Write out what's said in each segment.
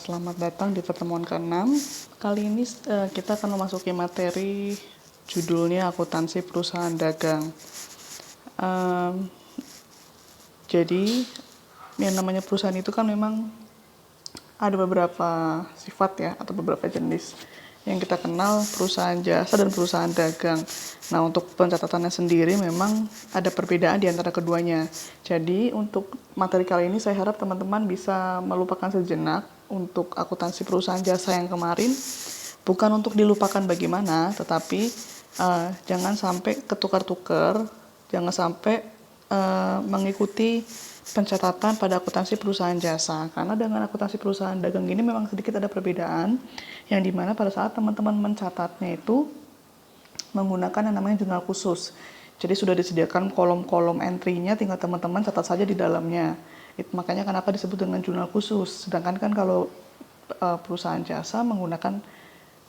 Selamat datang di pertemuan ke-6. Kali ini kita akan memasuki materi judulnya akuntansi perusahaan dagang. Jadi yang namanya perusahaan itu kan memang ada beberapa sifat ya, atau beberapa jenis. Yang kita kenal perusahaan jasa dan perusahaan dagang. Nah, untuk pencatatannya sendiri memang ada perbedaan di antara keduanya. Jadi, untuk materi kali ini saya harap teman-teman bisa melupakan sejenak untuk akuntansi perusahaan jasa yang kemarin. Bukan untuk dilupakan bagaimana, tetapi jangan sampai ketukar-tukar, jangan sampai mengikuti pencatatan pada akuntansi perusahaan jasa, karena dengan akuntansi perusahaan dagang ini memang sedikit ada perbedaan, yang dimana pada saat teman-teman mencatatnya itu menggunakan yang namanya jurnal khusus. Jadi sudah disediakan kolom-kolom entry-nya, tinggal teman-teman catat saja di dalamnya. Makanya kenapa disebut dengan jurnal khusus, sedangkan kan kalau perusahaan jasa menggunakan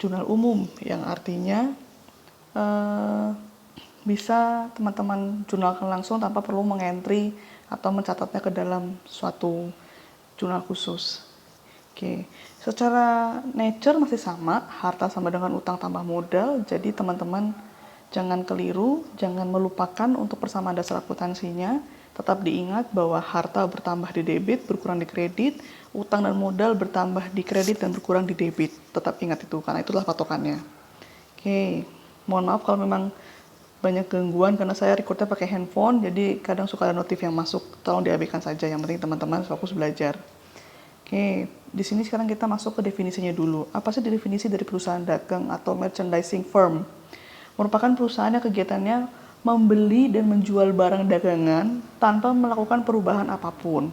jurnal umum, yang artinya bisa teman-teman jurnalkan langsung tanpa perlu mengentry atau mencatatnya ke dalam suatu jurnal khusus. Oke, secara nature masih sama, harta sama dengan utang tambah modal, jadi teman-teman jangan keliru, jangan melupakan untuk persamaan dasar akuntansinya, tetap diingat bahwa harta bertambah di debit, berkurang di kredit, utang dan modal bertambah di kredit dan berkurang di debit. Tetap ingat itu, karena itulah patokannya. Oke, mohon maaf kalau memang banyak gangguan karena saya recordnya pakai handphone, jadi kadang suka ada notif yang masuk. Tolong diabaikan saja, yang penting teman-teman fokus belajar. Oke, di sini sekarang kita masuk ke definisinya dulu. Apa sih definisi dari perusahaan dagang atau merchandising firm? Merupakan perusahaan yang kegiatannya membeli dan menjual barang dagangan tanpa melakukan perubahan apapun.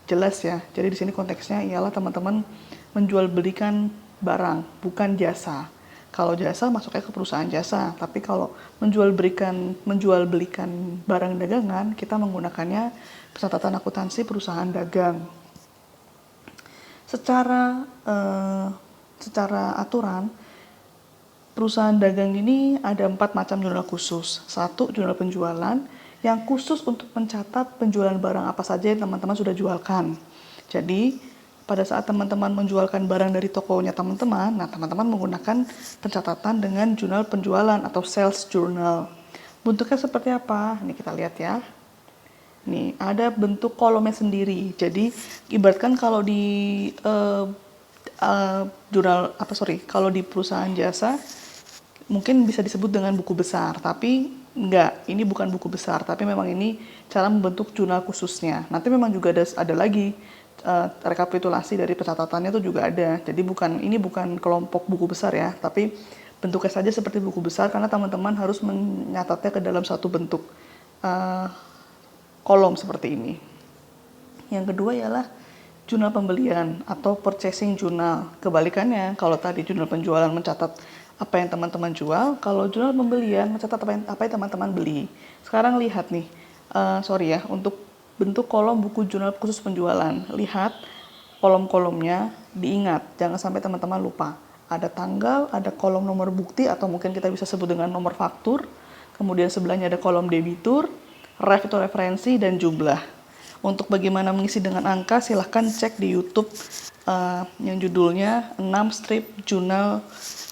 Jelas ya. Jadi di sini konteksnya ialah teman-teman menjual belikan barang, bukan jasa. Kalau jasa masuknya ke perusahaan jasa, tapi kalau menjual belikan barang dagangan, kita menggunakannya pencatatan akuntansi perusahaan dagang. Secara aturan, perusahaan dagang ini ada 4 macam jurnal khusus. 1, jurnal penjualan, yang khusus untuk mencatat penjualan barang apa saja yang teman-teman sudah jualkan. Jadi, pada saat teman-teman menjualkan barang dari tokonya teman-teman, nah teman-teman menggunakan pencatatan dengan jurnal penjualan atau sales journal. Bentuknya seperti apa? Ini kita lihat ya. Nih, ada bentuk kolomnya sendiri. Jadi, ibaratkan kalau di kalau di perusahaan jasa mungkin bisa disebut dengan buku besar, tapi enggak, ini bukan buku besar, tapi memang ini cara membentuk jurnal khususnya. Nanti memang juga ada lagi rekapitulasi dari pencatatannya itu juga ada. Jadi ini bukan kelompok buku besar ya, tapi bentuknya saja seperti buku besar karena teman-teman harus menyatatnya ke dalam satu bentuk kolom seperti ini. Yang kedua ialah jurnal pembelian atau purchasing journal. Kebalikannya, kalau tadi jurnal penjualan mencatat apa yang teman-teman jual, kalau jurnal pembelian mencatat apa yang teman-teman beli. Sekarang lihat nih, untuk bentuk kolom buku jurnal khusus penjualan. Lihat kolom-kolomnya, diingat, jangan sampai teman-teman lupa. Ada tanggal, ada kolom nomor bukti atau mungkin kita bisa sebut dengan nomor faktur. Kemudian sebelahnya ada kolom debitur, ref itu referensi, dan jumlah. Untuk bagaimana mengisi dengan angka, silahkan cek di YouTube yang judulnya 6 strip jurnal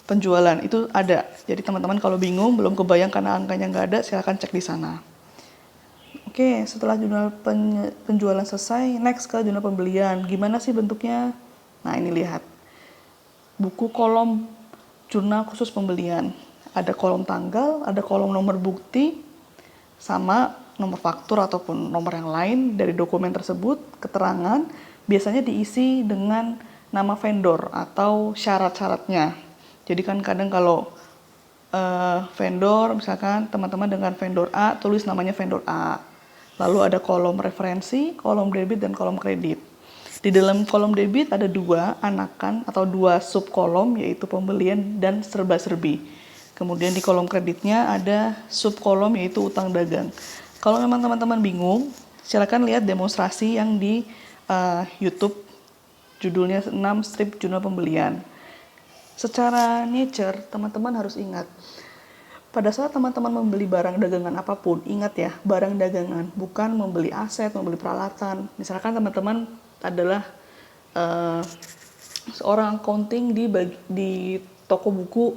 penjualan. Itu ada. Jadi teman-teman kalau bingung, belum kebayang karena angkanya nggak ada, silahkan cek di sana. Oke, setelah jurnal penjualan selesai, next ke jurnal pembelian. Gimana sih bentuknya? Nah, ini lihat. Buku kolom jurnal khusus pembelian. Ada kolom tanggal, ada kolom nomor bukti, sama nomor faktur ataupun nomor yang lain dari dokumen tersebut, keterangan, biasanya diisi dengan nama vendor atau syarat-syaratnya. Jadi kan kadang kalau vendor, misalkan teman-teman dengan vendor A, tulis namanya vendor A. Lalu ada kolom referensi, kolom debit, dan kolom kredit. Di dalam kolom debit ada 2 anakan atau 2 subkolom, yaitu pembelian dan serba-serbi. Kemudian di kolom kreditnya ada subkolom, yaitu utang dagang. Kalau memang teman-teman bingung, silakan lihat demonstrasi yang di YouTube, judulnya 6 strip jurnal pembelian. Secara nature, teman-teman harus ingat, pada saat teman-teman membeli barang dagangan apapun, ingat ya, barang dagangan, bukan membeli aset, membeli peralatan. Misalkan teman-teman adalah eh, seorang accounting di toko buku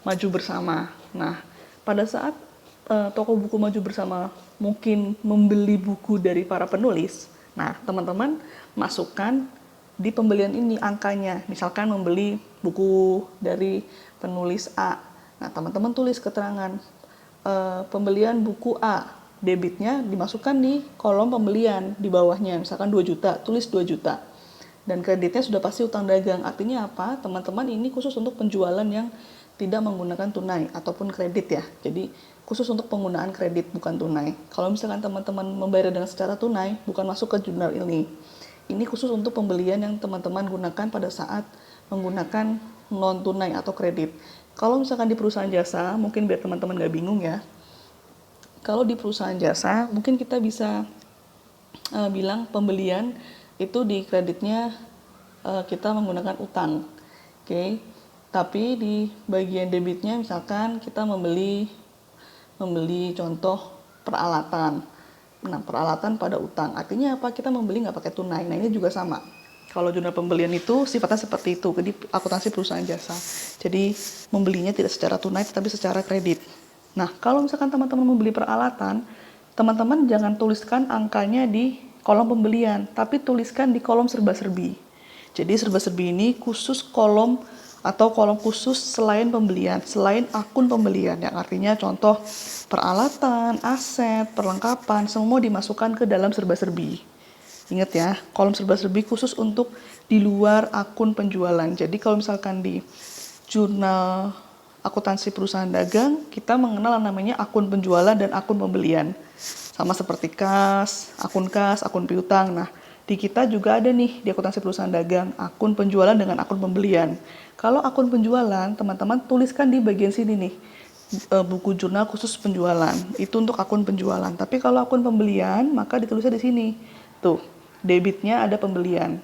Maju Bersama. Nah, pada saat toko buku Maju Bersama mungkin membeli buku dari para penulis, nah teman-teman masukkan di pembelian ini angkanya. Misalkan membeli buku dari penulis A. Nah, teman-teman tulis keterangan pembelian buku A. Debitnya dimasukkan di kolom pembelian di bawahnya. Misalkan 2 juta, tulis 2 juta. Dan kreditnya sudah pasti utang dagang. Artinya apa? Teman-teman ini khusus untuk penjualan yang tidak menggunakan tunai ataupun kredit ya. Jadi khusus untuk penggunaan kredit bukan tunai. Kalau misalkan teman-teman membayar dengan secara tunai, bukan masuk ke jurnal ini. Ini khusus untuk pembelian yang teman-teman gunakan pada saat menggunakan non tunai atau kredit. Kalau misalkan di perusahaan jasa, mungkin biar teman-teman nggak bingung ya. Kalau di perusahaan jasa, mungkin kita bisa bilang pembelian itu di kreditnya kita menggunakan utang. Oke. Tapi di bagian debitnya misalkan kita membeli contoh peralatan. Nah, peralatan pada utang. Artinya apa? Kita membeli nggak pakai tunai. Nah, ini juga sama. Kalau jurnal pembelian itu sifatnya seperti itu. Jadi akuntansi perusahaan jasa. Jadi membelinya tidak secara tunai tetapi secara kredit. Nah, kalau misalkan teman-teman membeli peralatan, teman-teman jangan tuliskan angkanya di kolom pembelian, tapi tuliskan di kolom serba-serbi. Jadi serba-serbi ini khusus kolom atau kolom khusus selain pembelian, selain akun pembelian, yang artinya contoh peralatan, aset, perlengkapan, semua dimasukkan ke dalam serba-serbi. Ingat ya, kolom serba-serbi khusus untuk di luar akun penjualan. Jadi kalau misalkan di jurnal akuntansi perusahaan dagang, kita mengenal namanya akun penjualan dan akun pembelian. Sama seperti kas, akun piutang. Nah, di kita juga ada nih di akuntansi perusahaan dagang, akun penjualan dengan akun pembelian. Kalau akun penjualan, teman-teman tuliskan di bagian sini nih, buku jurnal khusus penjualan. Itu untuk akun penjualan. Tapi kalau akun pembelian, maka ditulisnya di sini. Tuh, debitnya ada pembelian.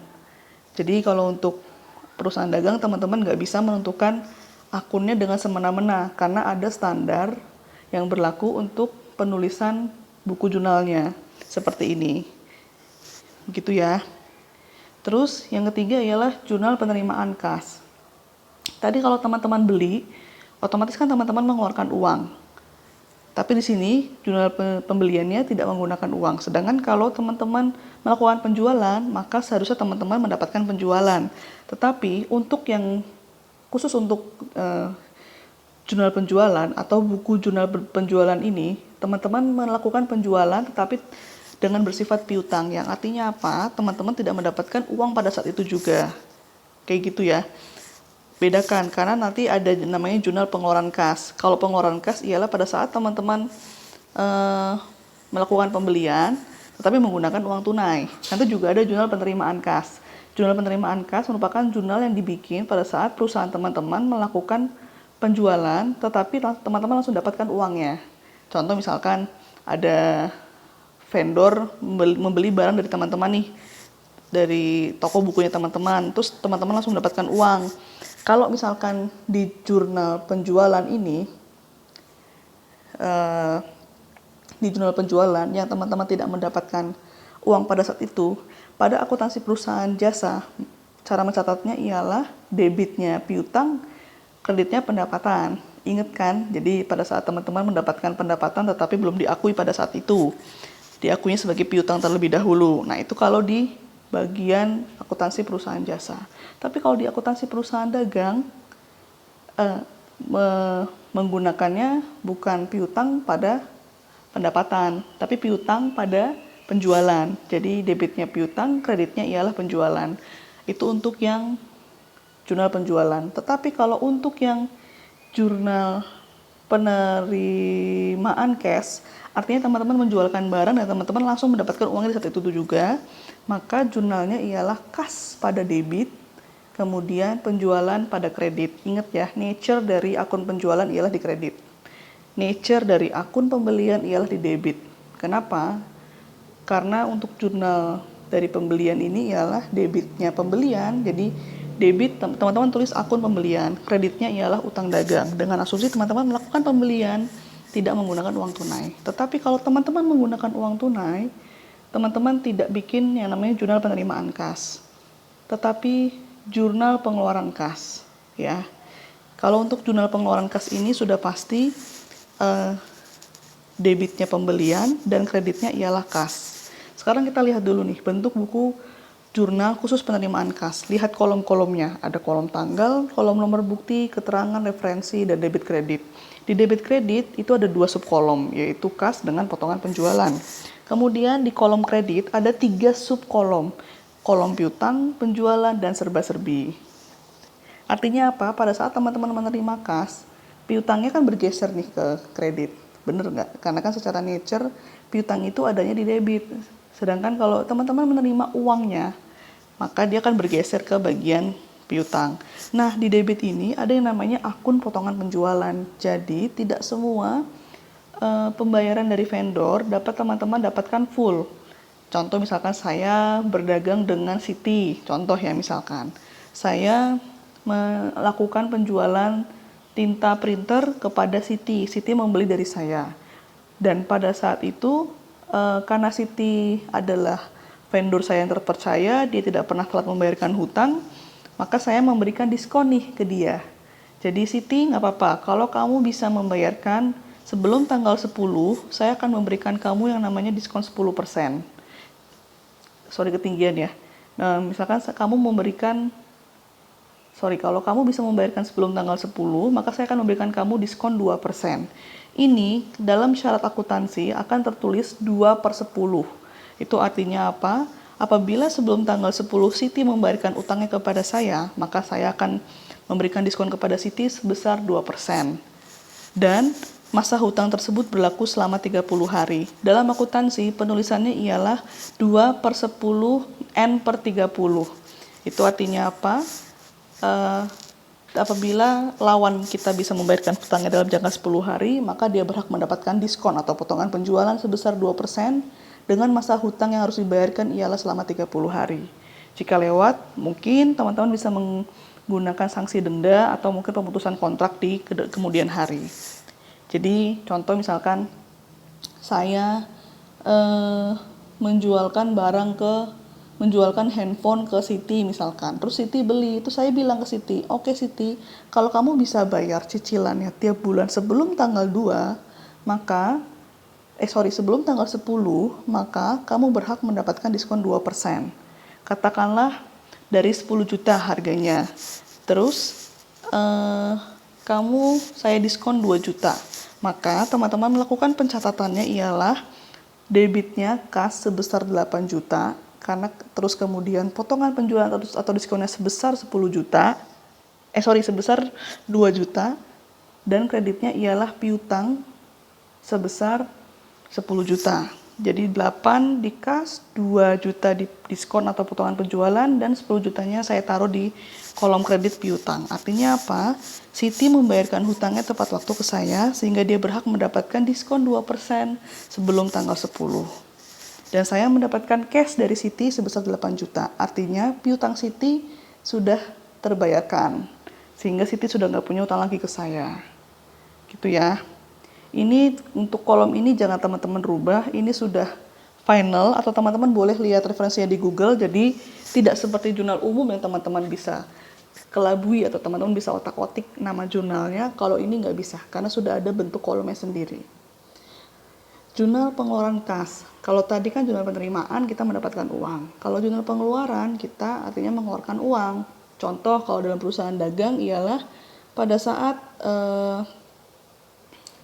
Jadi kalau untuk perusahaan dagang, teman-teman nggak bisa menentukan akunnya dengan semena-mena, karena ada standar yang berlaku untuk penulisan buku jurnalnya. Seperti ini. Begitu ya. Terus yang ketiga ialah jurnal penerimaan kas. Tadi kalau teman-teman beli, otomatis kan teman-teman mengeluarkan uang. Tapi di sini jurnal pembeliannya tidak menggunakan uang. Sedangkan kalau teman-teman melakukan penjualan, maka seharusnya teman-teman mendapatkan penjualan. Tetapi untuk yang khusus untuk jurnal penjualan atau buku jurnal penjualan ini, teman-teman melakukan penjualan tetapi dengan bersifat piutang. Yang artinya apa? Teman-teman tidak mendapatkan uang pada saat itu juga. Kayak gitu ya. Bedakan, karena nanti ada namanya jurnal pengeluaran kas. Kalau pengeluaran kas ialah pada saat teman-teman melakukan pembelian, tetapi menggunakan uang tunai. Nanti juga ada jurnal penerimaan kas. Jurnal penerimaan kas merupakan jurnal yang dibikin pada saat perusahaan teman-teman melakukan penjualan, tetapi teman-teman langsung dapatkan uangnya. Contoh misalkan ada vendor membeli barang dari teman-teman nih, dari toko bukunya teman-teman, terus teman-teman langsung mendapatkan uang. Kalau misalkan di jurnal penjualan ini, di jurnal penjualan yang teman-teman tidak mendapatkan uang pada saat itu, pada akuntansi perusahaan jasa, cara mencatatnya ialah debitnya piutang, kreditnya pendapatan. Ingat kan? Jadi pada saat teman-teman mendapatkan pendapatan tetapi belum diakui pada saat itu, diakuinya sebagai piutang terlebih dahulu. Nah, itu kalau di bagian akuntansi perusahaan jasa. Tapi kalau di akuntansi perusahaan dagang, menggunakannya bukan piutang pada pendapatan, tapi piutang pada penjualan. Jadi debitnya piutang, kreditnya ialah penjualan. Itu untuk yang jurnal penjualan. Tetapi kalau untuk yang jurnal penerimaan cash, artinya teman-teman menjualkan barang dan teman-teman langsung mendapatkan uangnya di saat itu juga, maka jurnalnya ialah kas pada debit, kemudian penjualan pada kredit. Ingat ya, nature dari akun penjualan ialah di kredit. Nature dari akun pembelian ialah di debit. Kenapa? Karena untuk jurnal dari pembelian ini ialah debitnya pembelian, jadi debit teman-teman tulis akun pembelian, kreditnya ialah utang dagang. Dengan asumsi teman-teman melakukan pembelian tidak menggunakan uang tunai. Tetapi kalau teman-teman menggunakan uang tunai, teman-teman tidak bikin yang namanya jurnal penerimaan kas. tetapi jurnal pengeluaran kas, ya. Kalau untuk jurnal pengeluaran kas ini sudah pasti debitnya pembelian dan kreditnya ialah kas. Sekarang kita lihat dulu nih bentuk buku jurnal khusus penerimaan kas. Lihat kolom-kolomnya, ada kolom tanggal, kolom nomor bukti, keterangan, referensi, dan debit kredit. Di debit kredit itu ada 2 subkolom, yaitu kas dengan potongan penjualan. Kemudian di kolom kredit ada 3 subkolom, kolom piutang, penjualan, dan serba-serbi. Artinya apa? Pada saat teman-teman menerima kas, piutangnya kan bergeser nih ke kredit. Bener nggak? Karena kan secara nature piutang itu adanya di debit. Sedangkan kalau teman-teman menerima uangnya, maka dia akan bergeser ke bagian piutang. Nah, di debit ini ada yang namanya akun potongan penjualan. Jadi, tidak semua pembayaran dari vendor dapat teman-teman dapatkan full. Contoh misalkan saya berdagang dengan Siti. Contoh ya misalkan. Saya melakukan penjualan tinta printer kepada Siti. Siti membeli dari saya. Dan pada saat itu, karena Siti adalah vendor saya yang terpercaya, dia tidak pernah telat membayarkan hutang, maka saya memberikan diskon nih ke dia. Jadi Siti nggak apa-apa, kalau kamu bisa membayarkan sebelum tanggal 10, saya akan memberikan kamu yang namanya diskon 10%. Sorry ketinggian ya. Nah, misalkan kamu memberikan kalau kamu bisa membayarkan sebelum tanggal 10, maka saya akan memberikan kamu diskon 2%. Ini dalam syarat akuntansi akan tertulis 2/10. Itu artinya apa? Apabila sebelum tanggal 10 Siti membayarkan utangnya kepada saya, maka saya akan memberikan diskon kepada Siti sebesar 2%. Dan masa hutang tersebut berlaku selama 30 hari. Dalam akuntansi, penulisannya ialah 2/10 N/30. Itu artinya apa? Apabila lawan kita bisa membayarkan hutangnya dalam jangka 10 hari, maka dia berhak mendapatkan diskon atau potongan penjualan sebesar 2% dengan masa hutang yang harus dibayarkan ialah selama 30 hari. Jika lewat, mungkin teman-teman bisa menggunakan sanksi denda atau mungkin pemutusan kontrak di kemudian hari. Jadi, contoh misalkan saya menjualkan handphone ke Siti misalkan. Terus Siti beli, itu saya bilang ke Siti, oke Siti, kalau kamu bisa bayar cicilannya tiap bulan sebelum tanggal 2, maka sebelum tanggal 10, maka kamu berhak mendapatkan diskon 2%. Katakanlah dari 10 juta harganya. Terus saya diskon 2 juta. Maka teman-teman melakukan pencatatannya ialah debitnya kas sebesar 8 juta, karena terus kemudian potongan penjualan atau diskonnya sebesar 10 juta, sebesar 2 juta, dan kreditnya ialah piutang sebesar 10 juta. Jadi 8 di kas, 2 juta di diskon atau potongan penjualan, dan 10 jutanya saya taruh di kolom kredit piutang. Artinya apa? Siti membayarkan hutangnya tepat waktu ke saya, sehingga dia berhak mendapatkan diskon 2% sebelum tanggal 10. Dan saya mendapatkan cash dari Siti sebesar 8 juta. Artinya piutang Siti sudah terbayarkan. Sehingga Siti sudah nggak punya utang lagi ke saya. Gitu ya. Ini untuk kolom ini jangan teman-teman rubah. Ini sudah final atau teman-teman boleh lihat referensinya di Google. Jadi tidak seperti jurnal umum yang teman-teman bisa kelabui atau teman-teman bisa otak-otik nama jurnalnya. Kalau ini nggak bisa karena sudah ada bentuk kolomnya sendiri. Jurnal pengeluaran kas. Kalau tadi kan jurnal penerimaan kita mendapatkan uang. Kalau jurnal pengeluaran kita artinya mengeluarkan uang. Contoh kalau dalam perusahaan dagang ialah pada saat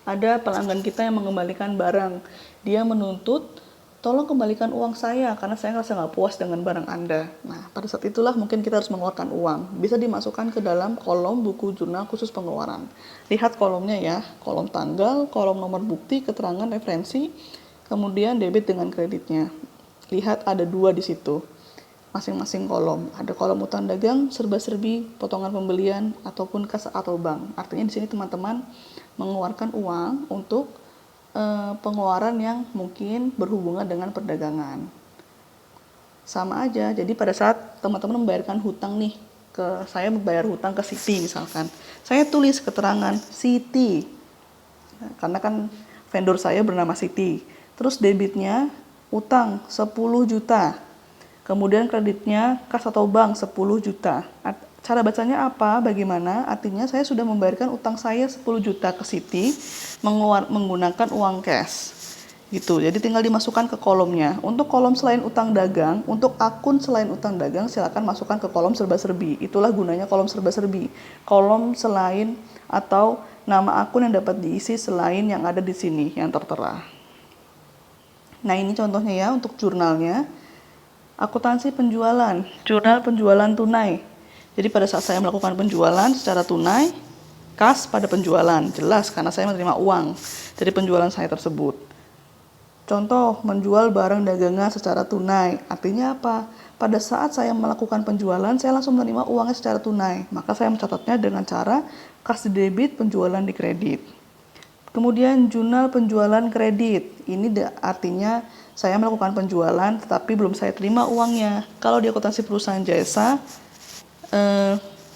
ada pelanggan kita yang mengembalikan barang. Dia menuntut, tolong kembalikan uang saya karena saya ngerasa nggak puas dengan barang Anda. Nah, pada saat itulah mungkin kita harus mengeluarkan uang. Bisa dimasukkan ke dalam kolom buku jurnal khusus pengeluaran. Lihat kolomnya ya, kolom tanggal, kolom nomor bukti, keterangan, referensi, kemudian debit dengan kreditnya. Lihat ada 2 di situ, masing-masing kolom. Ada kolom utang dagang, serba-serbi, potongan pembelian, ataupun kas atau bank. Artinya di sini teman-teman mengeluarkan uang untuk pengeluaran yang mungkin berhubungan dengan perdagangan. Sama aja, jadi pada saat teman-teman membayarkan hutang nih, saya membayar hutang ke Siti misalkan, saya tulis keterangan Siti, karena kan vendor saya bernama Siti, terus debitnya utang 10 juta, Kemudian kreditnya kas atau bank 10 juta. Cara bacanya apa? Bagaimana? Artinya saya sudah membayarkan utang saya 10 juta ke Siti menggunakan uang cash. Gitu. Jadi tinggal dimasukkan ke kolomnya. Untuk kolom selain utang dagang, untuk akun selain utang dagang silakan masukkan ke kolom serba-serbi. Itulah gunanya kolom serba-serbi. Kolom selain atau nama akun yang dapat diisi selain yang ada di sini yang tertera. Nah, ini contohnya ya untuk jurnalnya. Akuntansi penjualan, jurnal penjualan tunai. Jadi pada saat saya melakukan penjualan secara tunai, kas pada penjualan, jelas karena saya menerima uang dari penjualan saya tersebut. Contoh, menjual barang dagangan secara tunai, artinya apa? Pada saat saya melakukan penjualan, saya langsung menerima uangnya secara tunai, maka saya mencatatnya dengan cara kas di debit, penjualan di kredit. Kemudian jurnal penjualan kredit, ini artinya saya melakukan penjualan tetapi belum saya terima uangnya. Kalau di akuntansi perusahaan jasa,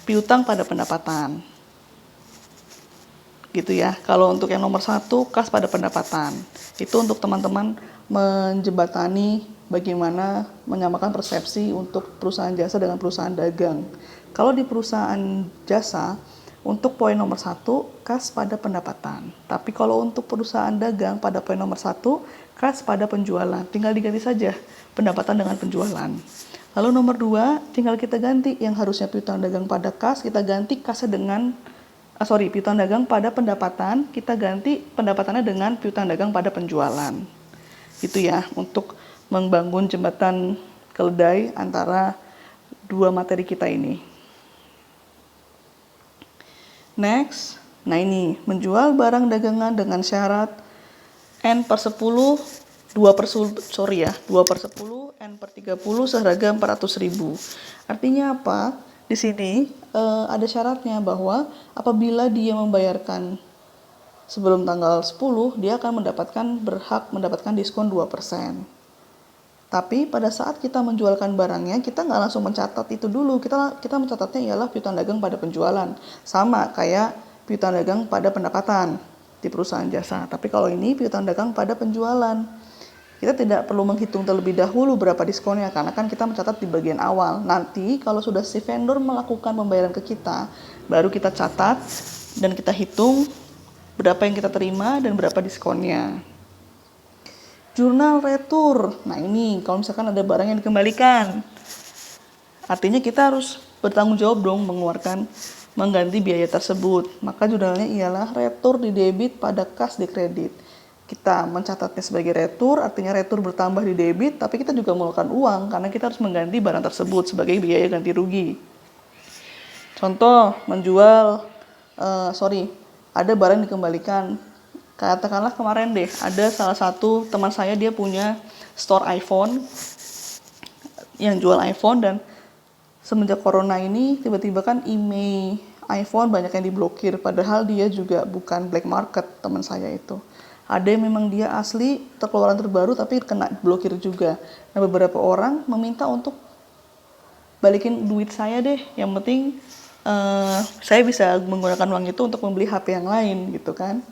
piutang pada pendapatan. Gitu ya. Kalau untuk yang nomor 1, kas pada pendapatan. Itu untuk teman-teman menjembatani bagaimana menyamakan persepsi untuk perusahaan jasa dengan perusahaan dagang. Kalau di perusahaan jasa, untuk poin nomor 1, kas pada pendapatan. Tapi kalau untuk perusahaan dagang, pada poin nomor 1, kas pada penjualan. Tinggal diganti saja pendapatan dengan penjualan. Lalu nomor 2, tinggal kita ganti yang harusnya piutang dagang pada kas, kita ganti kasnya dengan piutang dagang pada pendapatan, kita ganti pendapatannya dengan piutang dagang pada penjualan. Itu ya, untuk membangun jembatan keledai antara dua materi kita ini. Next, nah ini, menjual barang dagangan dengan syarat N/10, 2/10, N/30, seharga 400.000. Artinya apa? Di sini ada syaratnya bahwa apabila dia membayarkan sebelum tanggal 10, dia akan berhak mendapatkan diskon 2%. Tapi pada saat kita menjualkan barangnya, kita nggak langsung mencatat itu dulu. Kita mencatatnya ialah piutang dagang pada penjualan. Sama kayak piutang dagang pada pendapatan di perusahaan jasa. Tapi kalau ini piutang dagang pada penjualan. Kita tidak perlu menghitung terlebih dahulu berapa diskonnya, karena kan kita mencatat di bagian awal. Nanti kalau sudah si vendor melakukan pembayaran ke kita, baru kita catat dan kita hitung berapa yang kita terima dan berapa diskonnya. Jurnal retur. Nah ini, kalau misalkan ada barang yang dikembalikan, artinya kita harus bertanggung jawab dong mengganti biaya tersebut. Maka jurnalnya ialah retur di debit pada kas di kredit. Kita mencatatnya sebagai retur, artinya retur bertambah di debit, tapi kita juga mengeluarkan uang karena kita harus mengganti barang tersebut sebagai biaya ganti rugi. Contoh, ada barang dikembalikan. Katakanlah kemarin deh, ada salah satu teman saya, dia punya store iPhone, yang jual iPhone, dan semenjak corona ini tiba-tiba kan email iPhone banyak yang diblokir, padahal dia juga bukan black market teman saya itu. Ada yang memang dia asli keluaran terbaru tapi kena blokir juga. Nah, beberapa orang meminta untuk balikin duit saya deh, yang penting saya bisa menggunakan uang itu untuk membeli HP yang lain gitu kan.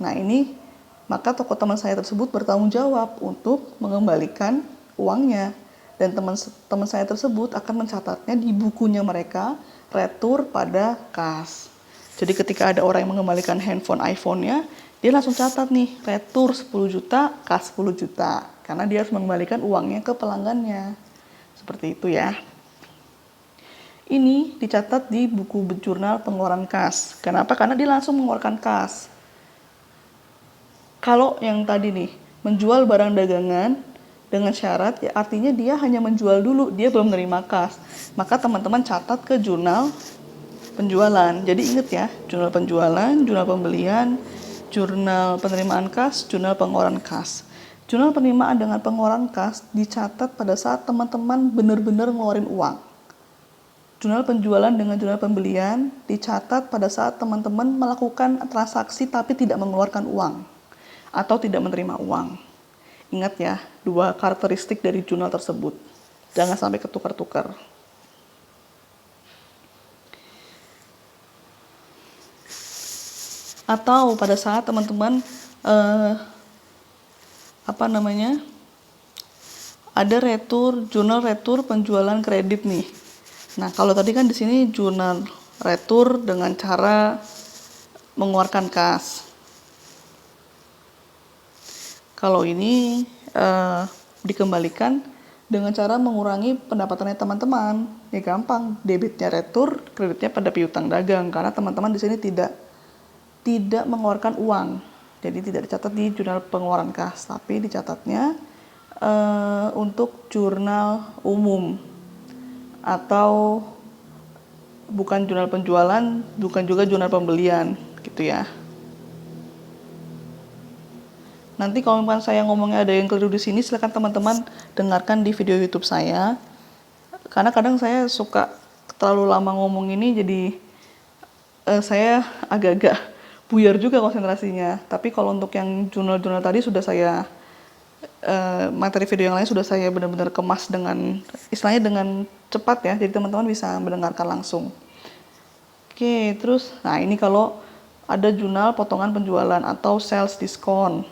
Nah ini, maka toko teman saya tersebut bertanggung jawab untuk mengembalikan uangnya. Dan teman saya tersebut akan mencatatnya di bukunya mereka, retur pada kas. Jadi ketika ada orang yang mengembalikan handphone iPhone-nya, dia langsung catat nih, retur 10 juta, kas 10 juta. Karena dia harus mengembalikan uangnya ke pelanggannya. Seperti itu ya. Ini dicatat di buku jurnal pengeluaran kas. Kenapa? Karena dia langsung mengeluarkan kas. Kalau yang tadi nih, menjual barang dagangan dengan syarat, ya artinya dia hanya menjual dulu, dia belum menerima kas. Maka teman-teman catat ke jurnal penjualan. Jadi ingat ya, jurnal penjualan, jurnal pembelian, jurnal penerimaan kas, jurnal pengeluaran kas. Jurnal penerimaan dengan pengeluaran kas dicatat pada saat teman-teman benar-benar ngeluarin uang. Jurnal penjualan dengan jurnal pembelian dicatat pada saat teman-teman melakukan transaksi tapi tidak mengeluarkan uang atau tidak menerima uang. Ingat ya, 2 karakteristik dari jurnal tersebut. Jangan sampai ketukar-tukar. Atau pada saat teman-teman ada jurnal retur penjualan kredit nih. Nah, kalau tadi kan di sini jurnal retur dengan cara mengeluarkan kas. Kalau ini dikembalikan dengan cara mengurangi pendapatannya teman-teman. Ya gampang, debitnya retur, kreditnya pada piutang dagang, karena teman-teman di sini tidak mengeluarkan uang. Jadi tidak dicatat di jurnal pengeluaran kas, tapi dicatatnya untuk jurnal umum atau bukan jurnal penjualan, bukan juga jurnal pembelian, gitu ya. Nanti kalau misalkan saya ngomongnya ada yang keliru di sini, silakan teman-teman dengarkan di video YouTube saya. Karena kadang saya suka terlalu lama ngomong ini, jadi saya agak-agak buyar juga konsentrasinya. Tapi kalau untuk yang jurnal-jurnal tadi sudah saya materi video yang lain sudah saya benar-benar kemas dengan istilahnya dengan cepat ya, jadi teman-teman bisa mendengarkan langsung. Oke, terus nah ini kalau ada jurnal potongan penjualan atau sales discount.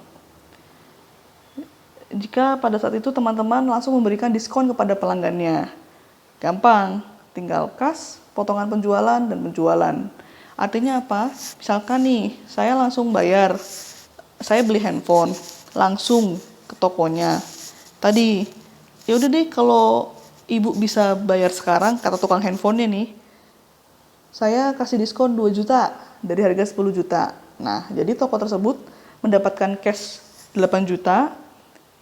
Jika pada saat itu teman-teman langsung memberikan diskon kepada pelanggannya, gampang, tinggal kas, potongan penjualan, dan penjualan. Artinya apa? Misalkan nih, saya langsung bayar, saya beli handphone, langsung ke tokonya. Tadi, ya udah deh kalau ibu bisa bayar sekarang, kata tukang handphonenya nih, saya kasih diskon 2 juta dari harga 10 juta. Nah, jadi toko tersebut mendapatkan cash 8 juta,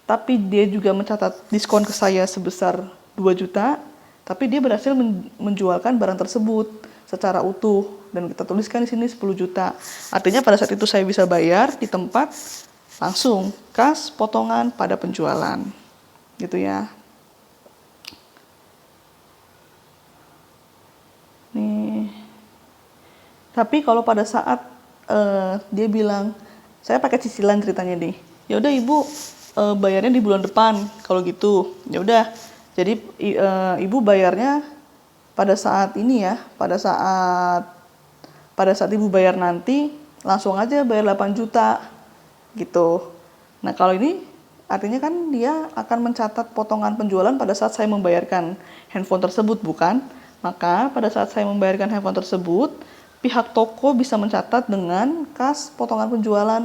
tapi dia juga mencatat diskon ke saya sebesar 2 juta, tapi dia berhasil menjualkan barang tersebut secara utuh, dan kita tuliskan di sini 10 juta. Artinya pada saat itu saya bisa bayar di tempat langsung kas potongan pada penjualan. Gitu ya. Nih. Tapi kalau pada saat dia bilang, saya pakai cicilan ceritanya nih. Ya udah Ibu bayarnya di bulan depan kalau gitu. Ya udah. Jadi Ibu bayarnya pada saat ini ya, pada saat Ibu bayar nanti langsung aja bayar 8 juta gitu. Nah, kalau ini artinya kan dia akan mencatat potongan penjualan pada saat saya membayarkan handphone tersebut, bukan? Maka pada saat saya membayarkan handphone tersebut, pihak toko bisa mencatat dengan kas potongan penjualan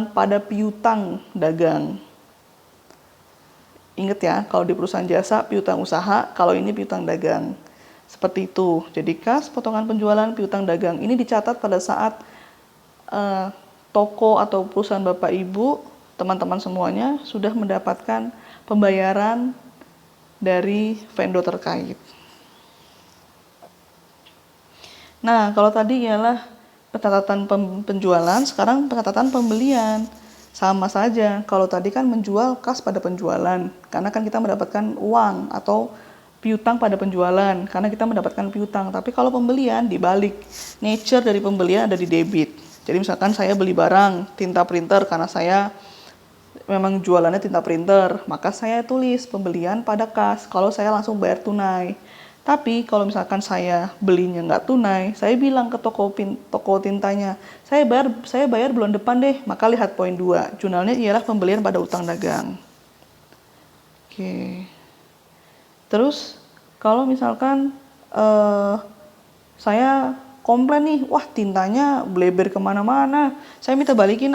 pada piutang dagang. Ingat ya, kalau di perusahaan jasa piutang usaha, kalau ini piutang dagang. Seperti itu. Jadi kas potongan penjualan piutang dagang ini dicatat pada saat toko atau perusahaan Bapak Ibu, teman-teman semuanya sudah mendapatkan pembayaran dari vendor terkait. Nah, kalau tadi ialah pencatatan penjualan, sekarang pencatatan pembelian. Sama saja, kalau tadi kan menjual kas pada penjualan, karena kan kita mendapatkan uang, atau piutang pada penjualan, karena kita mendapatkan piutang. Tapi kalau pembelian dibalik, nature dari pembelian ada di debit. Jadi misalkan saya beli barang, tinta printer, karena saya memang jualannya tinta printer, maka saya tulis pembelian pada kas, kalau saya langsung bayar tunai. Tapi kalau misalkan saya belinya nggak tunai, saya bilang ke toko tintanya, saya bayar bulan depan deh. Maka lihat poin 2, jurnalnya ialah pembelian pada utang dagang. Oke. Terus kalau misalkan saya komplain nih, wah tintanya bleber kemana-mana, saya minta balikin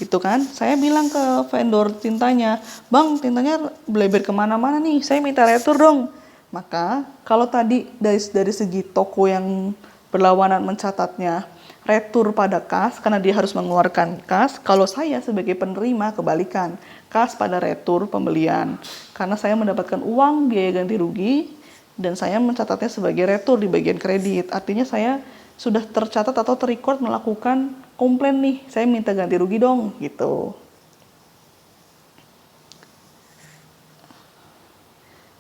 gitu kan. Saya bilang ke vendor tintanya, bang tintanya bleber kemana-mana nih, saya minta retur dong. Maka kalau tadi dari segi toko yang berlawanan mencatatnya retur pada kas karena dia harus mengeluarkan kas, kalau saya sebagai penerima kebalikan, kas pada retur pembelian karena saya mendapatkan uang biaya ganti rugi dan saya mencatatnya sebagai retur di bagian kredit. Artinya saya sudah tercatat atau terrecord melakukan komplain nih, saya minta ganti rugi dong gitu.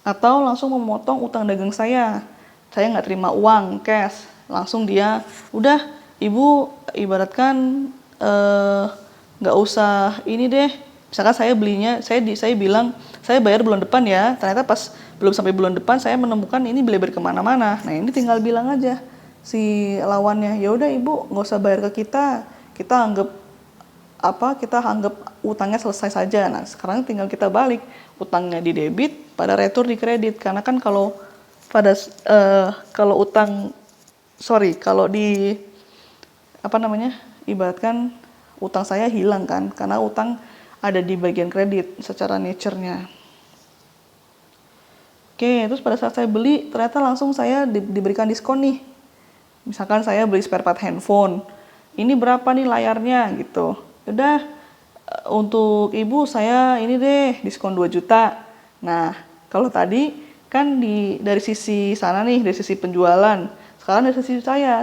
Atau langsung memotong utang dagang saya nggak terima uang cash, langsung dia udah ibu ibaratkan nggak usah ini deh, misalkan saya belinya saya bilang saya bayar bulan depan ya, ternyata pas belum sampai bulan depan saya menemukan ini bleber kemana-mana. Nah ini tinggal bilang aja si lawannya, ya udah ibu nggak usah bayar ke kita anggap kita anggap utangnya selesai saja. Nah, sekarang tinggal kita balik utangnya di debit pada retur di kredit, karena kan kalau kalau di ibaratkan utang saya hilang kan, karena utang ada di bagian kredit secara nature-nya. Oke, terus pada saat saya beli ternyata langsung saya diberikan diskon nih. Misalkan saya beli spare part handphone, ini berapa nih layarnya gitu. Udah, untuk ibu saya ini deh diskon 2 juta. Nah, kalau tadi kan dari sisi sana nih, dari sisi penjualan. Sekarang dari sisi saya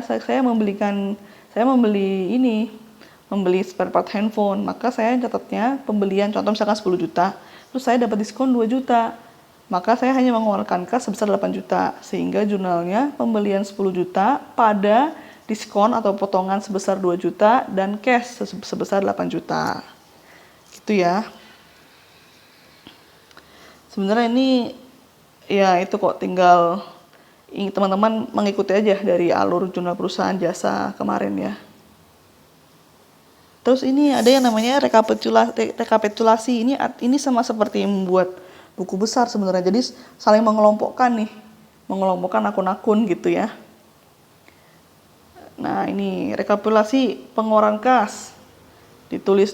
membeli spare part handphone, maka saya catatnya pembelian contoh misalkan 10 juta, terus saya dapat diskon 2 juta. Maka saya hanya mengeluarkan kas sebesar 8 juta, sehingga jurnalnya pembelian 10 juta pada diskon atau potongan sebesar 2 juta dan cash sebesar 8 juta. Gitu ya. Sebenarnya ini ya itu kok, tinggal teman-teman mengikuti aja dari alur jurnal perusahaan jasa kemarin ya. Terus ini ada yang namanya rekapitulasi. Ini sama seperti membuat buku besar sebenarnya. Jadi saling mengelompokkan akun-akun gitu ya. Nah, ini rekapitulasi pengeluaran kas. Ditulis nih.